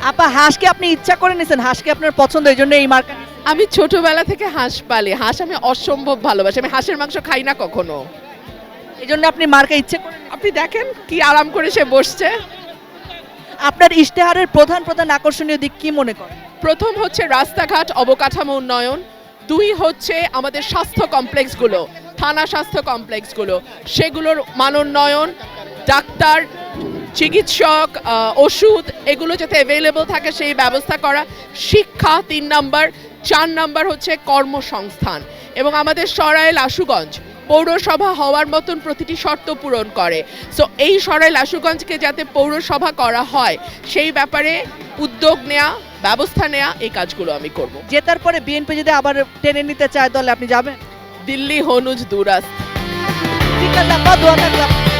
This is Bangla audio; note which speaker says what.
Speaker 1: আপা হাঁসকে আপনি ইচ্ছা করে নিছেন, হাঁসকে আপনার পছন্দ, এই জন্য এই মার্কা নিছেন?
Speaker 2: আমি ছোটবেলা থেকে হাঁস পালি, হাঁস আমি অসম্ভব ভালোবাসি, আমি হাঁসের মাংস খাই না কখনো।
Speaker 1: এই জন্য আপনি মার্কা ইচ্ছে করে নিছেন?
Speaker 2: আপনি দেখেন কি আরাম করে সে বসছে।
Speaker 1: আপনার ইশতেহারের প্রধান প্রধান আকর্ষণীয় দিক কি মনে করেন?
Speaker 2: প্রথম হচ্ছে রাস্তাঘাট অবকাঠামো উন্নয়ন, দুই হচ্ছে আমাদের স্বাস্থ্য কমপ্লেক্সগুলো, থানা স্বাস্থ্য কমপ্লেক্সগুলো, সেগুলোর মানোন্নয়ন, ডাক্তার, চিকিৎসক, ওষুধ এগুলো যাতে অ্যাভেলেবল থাকে সেই ব্যবস্থা করা, শিক্ষা 3 নাম্বার, 4 নাম্বার হচ্ছে কর্মসংস্থান। এবং আমাদের সরাইল আশুগঞ্জ পৌরসভা হওয়ার মতন প্রতিটি শর্ত পূরণ করে। সো এই সরাইল আশুগঞ্জকে যাতে পৌরসভা করা হয় সেই ব্যাপারে উদ্যোগ নেওয়া, ব্যবস্থা নেওয়া, এই কাজগুলো আমি করব।
Speaker 1: জেতার পরে বিএনপি যদি আবার টেনে নিতে চায় দলে, আপনি যাবেন?
Speaker 2: দিল্লি হনুজ দুরাস্ত।
Speaker 1: ঠিক আছে আপা, দোয়া থাকবে আপনার।